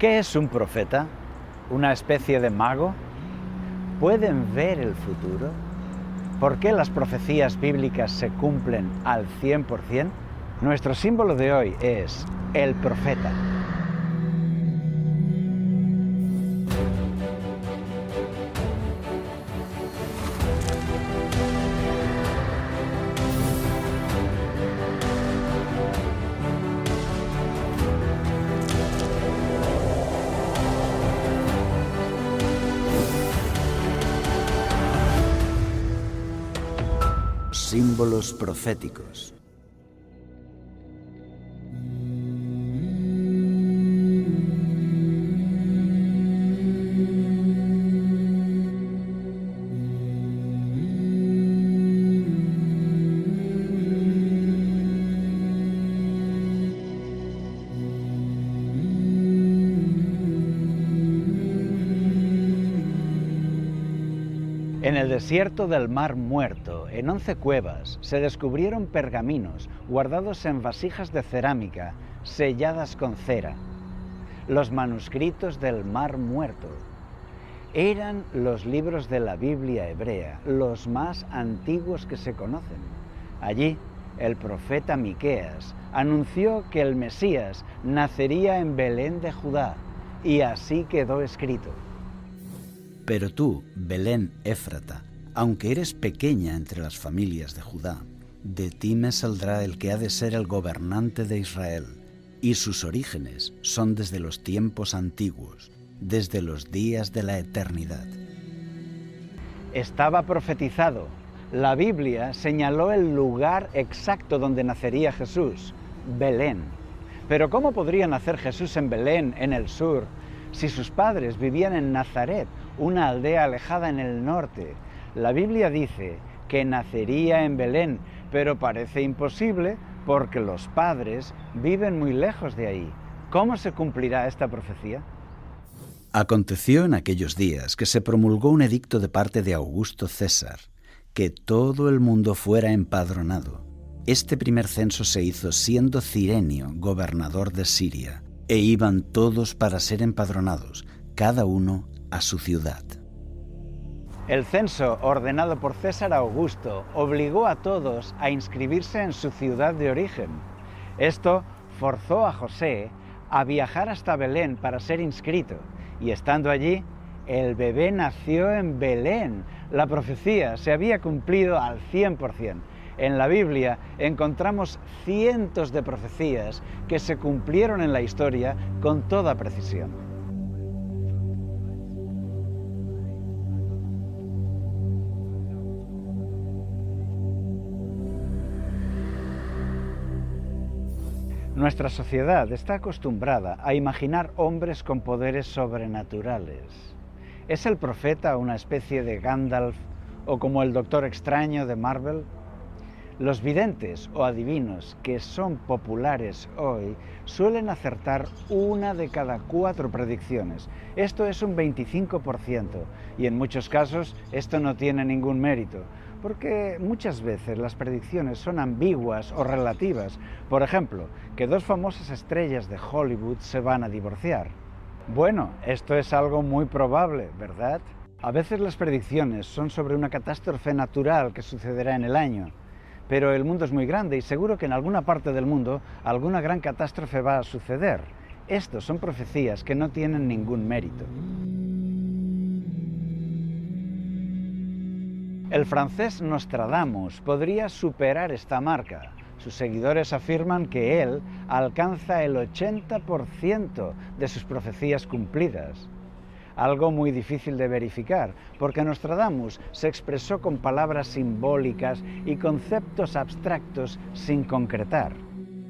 ¿Qué es un profeta? ¿Una especie de mago? ¿Pueden ver el futuro? ¿Por qué las profecías bíblicas se cumplen al 100%? Nuestro símbolo de hoy es el profeta. Símbolos proféticos. En el desierto del Mar Muerto, en 11 cuevas, se descubrieron pergaminos guardados en vasijas de cerámica selladas con cera. Los manuscritos del Mar Muerto eran los libros de la Biblia hebrea, los más antiguos que se conocen. Allí, el profeta Miqueas anunció que el Mesías nacería en Belén de Judá, y así quedó escrito. Pero tú, Belén Éfrata, aunque eres pequeña entre las familias de Judá, de ti me saldrá el que ha de ser el gobernante de Israel, y sus orígenes son desde los tiempos antiguos, desde los días de la eternidad. Estaba profetizado. La Biblia señaló el lugar exacto donde nacería Jesús, Belén. Pero ¿cómo podría nacer Jesús en Belén, en el sur, si sus padres vivían en Nazaret, una aldea alejada en el norte? La Biblia dice que nacería en Belén, pero parece imposible porque los padres viven muy lejos de ahí. ¿Cómo se cumplirá esta profecía? Aconteció en aquellos días que se promulgó un edicto de parte de Augusto César, que todo el mundo fuera empadronado. Este primer censo se hizo siendo Cirenio gobernador de Siria, e iban todos para ser empadronados, cada uno a su ciudad. El censo ordenado por César Augusto obligó a todos a inscribirse en su ciudad de origen. Esto forzó a José a viajar hasta Belén para ser inscrito, y estando allí, el bebé nació en Belén. La profecía se había cumplido al 100%. En la Biblia encontramos cientos de profecías que se cumplieron en la historia con toda precisión. Nuestra sociedad está acostumbrada a imaginar hombres con poderes sobrenaturales. ¿Es el profeta una especie de Gandalf o como el Doctor Extraño de Marvel? Los videntes o adivinos que son populares hoy suelen acertar 1 de cada 4 predicciones. Esto es un 25%, y en muchos casos esto no tiene ningún mérito, porque muchas veces las predicciones son ambiguas o relativas. Por ejemplo, que 2 famosas estrellas de Hollywood se van a divorciar. Bueno, esto es algo muy probable, ¿verdad? A veces las predicciones son sobre una catástrofe natural que sucederá en el año. Pero el mundo es muy grande y seguro que en alguna parte del mundo alguna gran catástrofe va a suceder. Estos son profecías que no tienen ningún mérito. El francés Nostradamus podría superar esta marca. Sus seguidores afirman que él alcanza el 80% de sus profecías cumplidas. Algo muy difícil de verificar, porque Nostradamus se expresó con palabras simbólicas y conceptos abstractos sin concretar.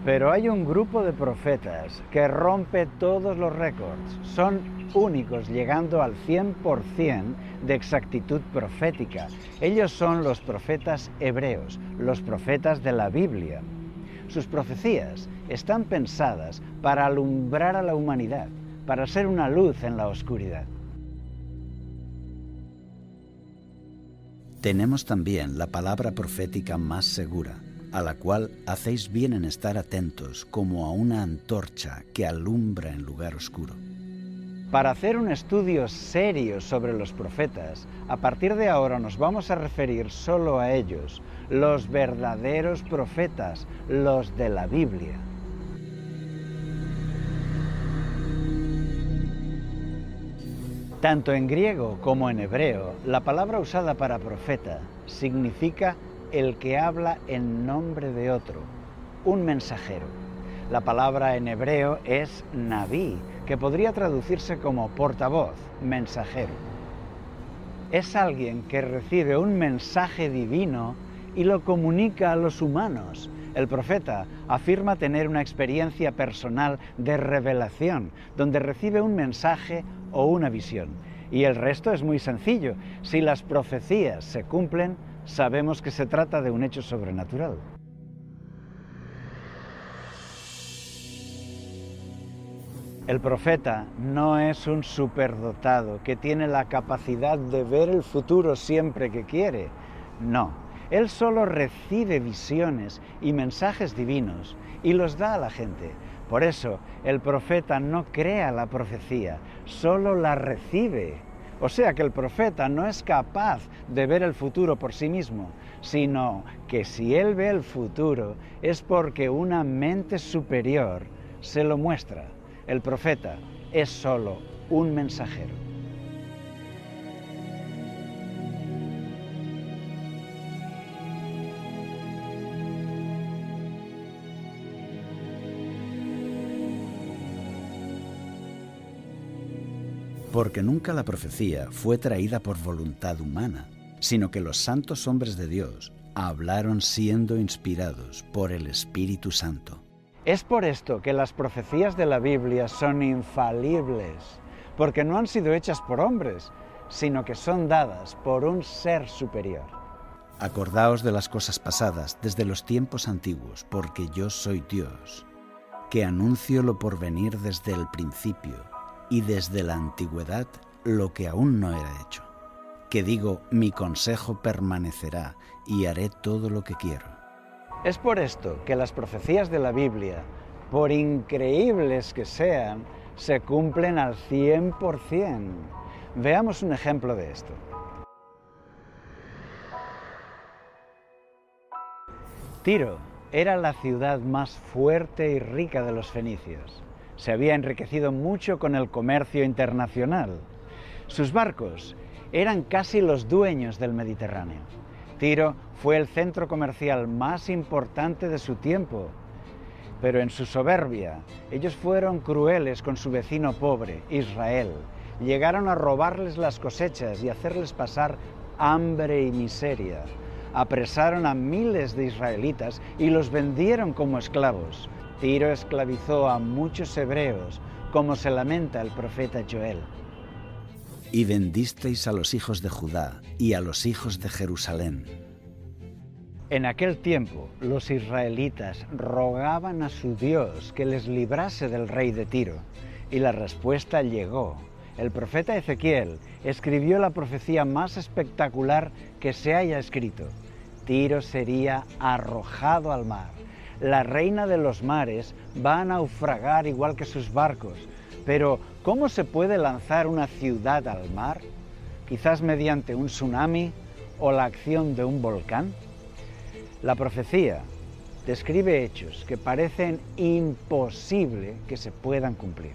Pero hay un grupo de profetas que rompe todos los récords. Son únicos, llegando al 100% de exactitud profética. Ellos son los profetas hebreos, los profetas de la Biblia. Sus profecías están pensadas para alumbrar a la humanidad, para ser una luz en la oscuridad. Tenemos también la palabra profética más segura, a la cual hacéis bien en estar atentos como a una antorcha que alumbra en lugar oscuro. Para hacer un estudio serio sobre los profetas, a partir de ahora nos vamos a referir solo a ellos, los verdaderos profetas, los de la Biblia. Tanto en griego como en hebreo, la palabra usada para profeta significa el que habla en nombre de otro, un mensajero. La palabra en hebreo es nabí, que podría traducirse como portavoz, mensajero. Es alguien que recibe un mensaje divino y lo comunica a los humanos. El profeta afirma tener una experiencia personal de revelación, donde recibe un mensaje o una visión. Y el resto es muy sencillo. Si las profecías se cumplen, sabemos que se trata de un hecho sobrenatural. El profeta no es un superdotado que tiene la capacidad de ver el futuro siempre que quiere. No, él solo recibe visiones y mensajes divinos y los da a la gente. Por eso, el profeta no crea la profecía, solo la recibe. O sea que el profeta no es capaz de ver el futuro por sí mismo, sino que si él ve el futuro es porque una mente superior se lo muestra. El profeta es solo un mensajero. Porque nunca la profecía fue traída por voluntad humana, sino que los santos hombres de Dios hablaron siendo inspirados por el Espíritu Santo. Es por esto que las profecías de la Biblia son infalibles, porque no han sido hechas por hombres, sino que son dadas por un ser superior. Acordaos de las cosas pasadas desde los tiempos antiguos, porque yo soy Dios, que anuncio lo por venir desde el principio y desde la antigüedad lo que aún no era hecho, que digo, mi consejo permanecerá y haré todo lo que quiero. Es por esto que las profecías de la Biblia, por increíbles que sean, se cumplen al 100%. Veamos un ejemplo de esto. Tiro era la ciudad más fuerte y rica de los fenicios. Se había enriquecido mucho con el comercio internacional. Sus barcos eran casi los dueños del Mediterráneo. Tiro fue el centro comercial más importante de su tiempo, pero en su soberbia, ellos fueron crueles con su vecino pobre, Israel. Llegaron a robarles las cosechas y hacerles pasar hambre y miseria. Apresaron a miles de israelitas y los vendieron como esclavos. Tiro esclavizó a muchos hebreos, como se lamenta el profeta Joel. Y vendisteis a los hijos de Judá y a los hijos de Jerusalén. En aquel tiempo, los israelitas rogaban a su Dios que les librase del rey de Tiro, y la respuesta llegó. El profeta Ezequiel escribió la profecía más espectacular que se haya escrito. Tiro sería arrojado al mar. La reina de los mares va a naufragar igual que sus barcos. Pero, ¿cómo se puede lanzar una ciudad al mar? ¿Quizás mediante un tsunami o la acción de un volcán? La profecía describe hechos que parecen imposible que se puedan cumplir.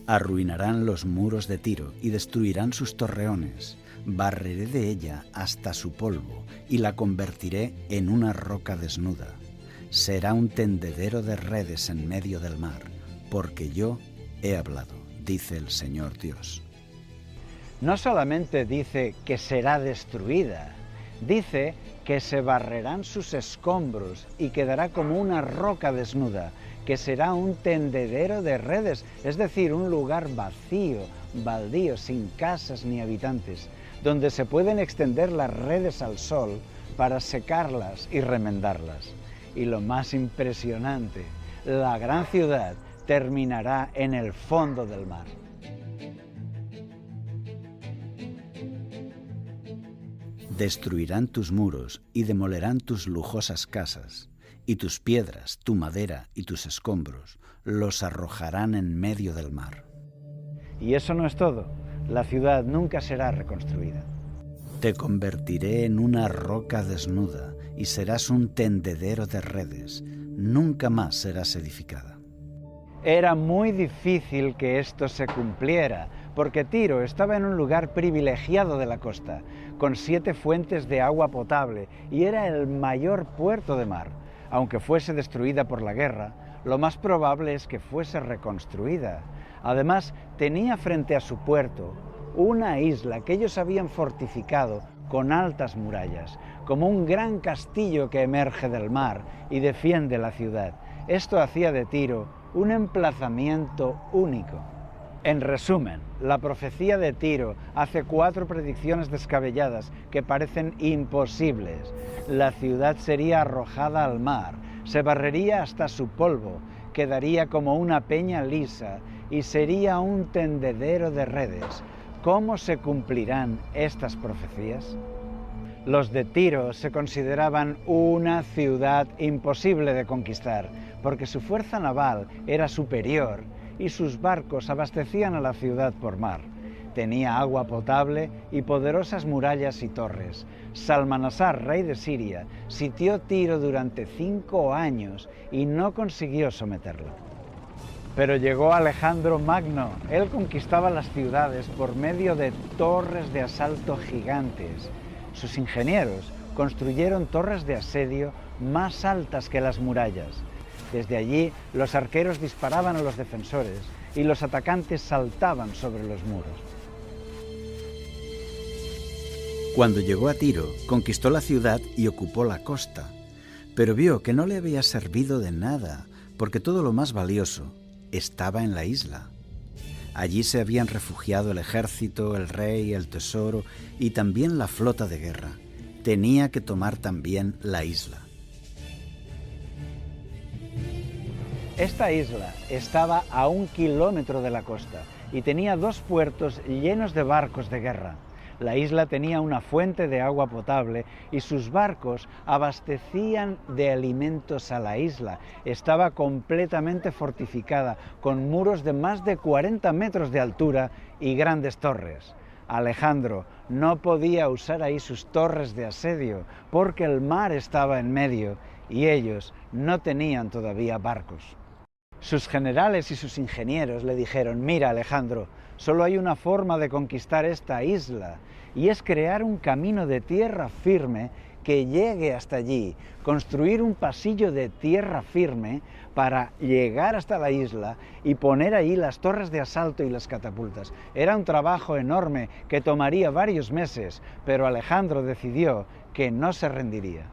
Arruinarán los muros de Tiro y destruirán sus torreones. Barreré de ella hasta su polvo y la convertiré en una roca desnuda. Será un tendedero de redes en medio del mar, porque yo he hablado, dice el Señor Dios. No solamente dice que será destruida, dice que se barrerán sus escombros y quedará como una roca desnuda, que será un tendedero de redes, es decir, un lugar vacío, baldío, sin casas ni habitantes, donde se pueden extender las redes al sol para secarlas y remendarlas. Y lo más impresionante, la gran ciudad terminará en el fondo del mar. Destruirán tus muros y demolerán tus lujosas casas, y tus piedras, tu madera y tus escombros los arrojarán en medio del mar. Y eso no es todo. La ciudad nunca será reconstruida. Te convertiré en una roca desnuda y serás un tendedero de redes. Nunca más serás edificada. Era muy difícil que esto se cumpliera, porque Tiro estaba en un lugar privilegiado de la costa, con 7 fuentes de agua potable, y era el mayor puerto de mar. Aunque fuese destruida por la guerra, lo más probable es que fuese reconstruida. Además, tenía frente a su puerto una isla que ellos habían fortificado con altas murallas, como un gran castillo que emerge del mar y defiende la ciudad. Esto hacía de Tiro un emplazamiento único. En resumen, la profecía de Tiro hace 4 predicciones descabelladas que parecen imposibles. La ciudad sería arrojada al mar, se barrería hasta su polvo, quedaría como una peña lisa y sería un tendedero de redes. ¿Cómo se cumplirán estas profecías? Los de Tiro se consideraban una ciudad imposible de conquistar, porque su fuerza naval era superior y sus barcos abastecían a la ciudad por mar. Tenía agua potable y poderosas murallas y torres. Salmanasar, rey de Siria, sitió Tiro durante 5 años y no consiguió someterlo. Pero llegó Alejandro Magno. Él conquistaba las ciudades por medio de torres de asalto gigantes. Sus ingenieros construyeron torres de asedio más altas que las murallas. Desde allí, los arqueros disparaban a los defensores y los atacantes saltaban sobre los muros. Cuando llegó a Tiro, conquistó la ciudad y ocupó la costa, pero vio que no le había servido de nada, porque todo lo más valioso estaba en la isla. Allí se habían refugiado el ejército, el rey, el tesoro y también la flota de guerra. Tenía que tomar también la isla. Esta isla estaba a 1 kilómetro de la costa y tenía 2 puertos llenos de barcos de guerra. La isla tenía una fuente de agua potable y sus barcos abastecían de alimentos a la isla. Estaba completamente fortificada, con muros de más de 40 metros de altura y grandes torres. Alejandro no podía usar ahí sus torres de asedio porque el mar estaba en medio y ellos no tenían todavía barcos. Sus generales y sus ingenieros le dijeron: mira, Alejandro, solo hay una forma de conquistar esta isla y es crear un camino de tierra firme que llegue hasta allí, construir un pasillo de tierra firme para llegar hasta la isla y poner allí las torres de asalto y las catapultas. Era un trabajo enorme que tomaría varios meses, pero Alejandro decidió que no se rendiría.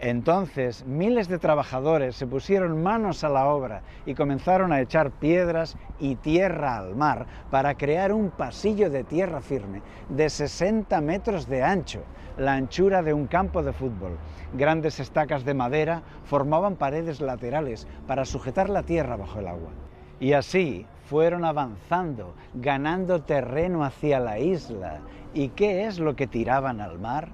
Entonces, miles de trabajadores se pusieron manos a la obra y comenzaron a echar piedras y tierra al mar para crear un pasillo de tierra firme de 60 metros de ancho, la anchura de un campo de fútbol. Grandes estacas de madera formaban paredes laterales para sujetar la tierra bajo el agua. Y así fueron avanzando, ganando terreno hacia la isla. ¿Y qué es lo que tiraban al mar?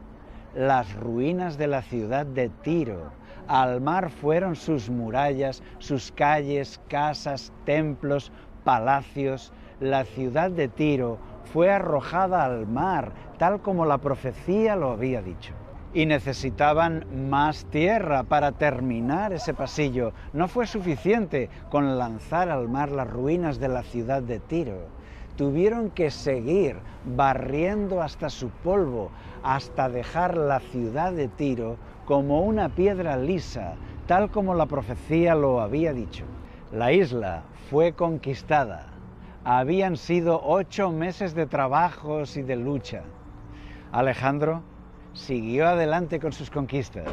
Las ruinas de la ciudad de Tiro. Al mar fueron sus murallas, sus calles, casas, templos, palacios. La ciudad de Tiro fue arrojada al mar, tal como la profecía lo había dicho. Y necesitaban más tierra para terminar ese pasillo. No fue suficiente con lanzar al mar las ruinas de la ciudad de Tiro. Tuvieron que seguir barriendo hasta su polvo, hasta dejar la ciudad de Tiro como una piedra lisa, tal como la profecía lo había dicho. La isla fue conquistada. Habían sido 8 meses de trabajos y de lucha. Alejandro siguió adelante con sus conquistas,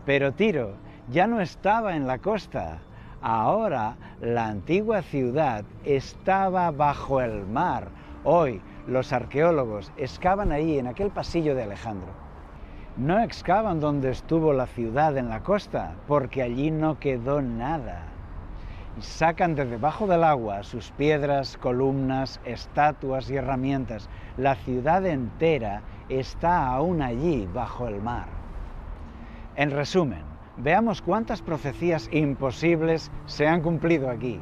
pero Tiro ya no estaba en la costa. Ahora la antigua ciudad estaba bajo el mar. Hoy los arqueólogos excavan ahí, en aquel pasillo de Alejandro. No excavan donde estuvo la ciudad en la costa, porque allí no quedó nada. Sacan de debajo del agua sus piedras, columnas, estatuas y herramientas. La ciudad entera está aún allí bajo el mar. En resumen, veamos cuántas profecías imposibles se han cumplido aquí.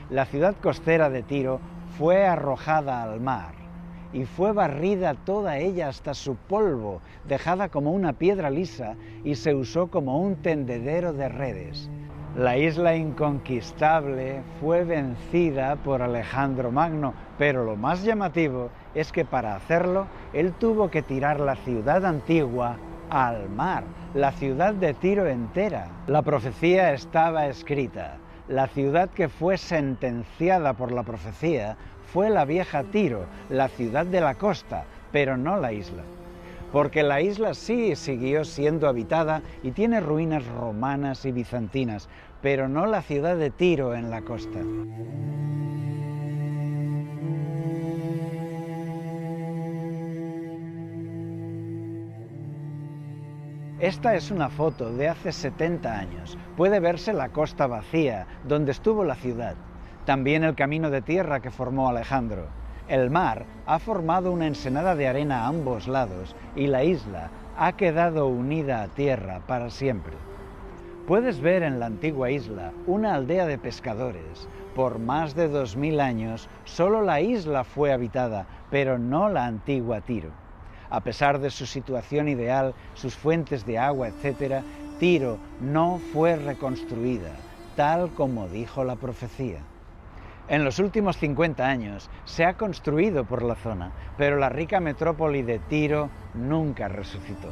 La ciudad costera de Tiro fue arrojada al mar y fue barrida toda ella hasta su polvo, dejada como una piedra lisa y se usó como un tendedero de redes. La isla inconquistable fue vencida por Alejandro Magno, pero lo más llamativo es que para hacerlo él tuvo que tirar la ciudad antigua al mar, la ciudad de Tiro entera. La profecía estaba escrita. La ciudad que fue sentenciada por la profecía fue la vieja Tiro, la ciudad de la costa, pero no la isla. Porque la isla sí siguió siendo habitada y tiene ruinas romanas y bizantinas, pero no la ciudad de Tiro en la costa. Esta es una foto de hace 70 años. Puede verse la costa vacía, donde estuvo la ciudad. También el camino de tierra que formó Alejandro. El mar ha formado una ensenada de arena a ambos lados y la isla ha quedado unida a tierra para siempre. Puedes ver en la antigua isla una aldea de pescadores. Por más de 2000 años, solo la isla fue habitada, pero no la antigua Tiro. A pesar de su situación ideal, sus fuentes de agua, etc., Tiro no fue reconstruida, tal como dijo la profecía. En los últimos 50 años se ha construido por la zona, pero la rica metrópoli de Tiro nunca resucitó.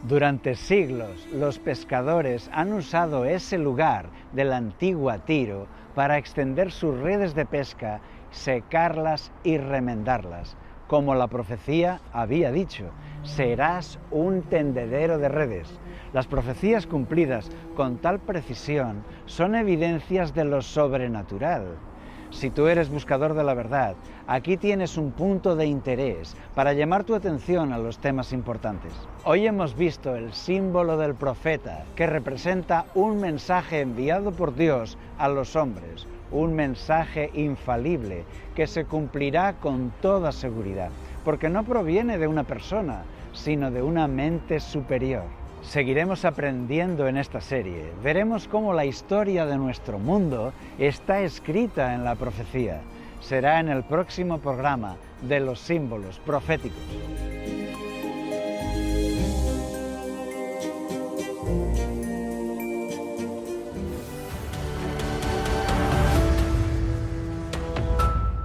Durante siglos, los pescadores han usado ese lugar de la antigua Tiro para extender sus redes de pesca, secarlas y remendarlas. Como la profecía había dicho, serás un tendedero de redes. Las profecías cumplidas con tal precisión son evidencias de lo sobrenatural. Si tú eres buscador de la verdad, aquí tienes un punto de interés para llamar tu atención a los temas importantes. Hoy hemos visto el símbolo del profeta, que representa un mensaje enviado por Dios a los hombres, un mensaje infalible que se cumplirá con toda seguridad, porque no proviene de una persona, sino de una mente superior. Seguiremos aprendiendo en esta serie. Veremos cómo la historia de nuestro mundo está escrita en la profecía. Será en el próximo programa de los símbolos proféticos.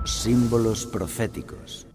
Símbolos proféticos.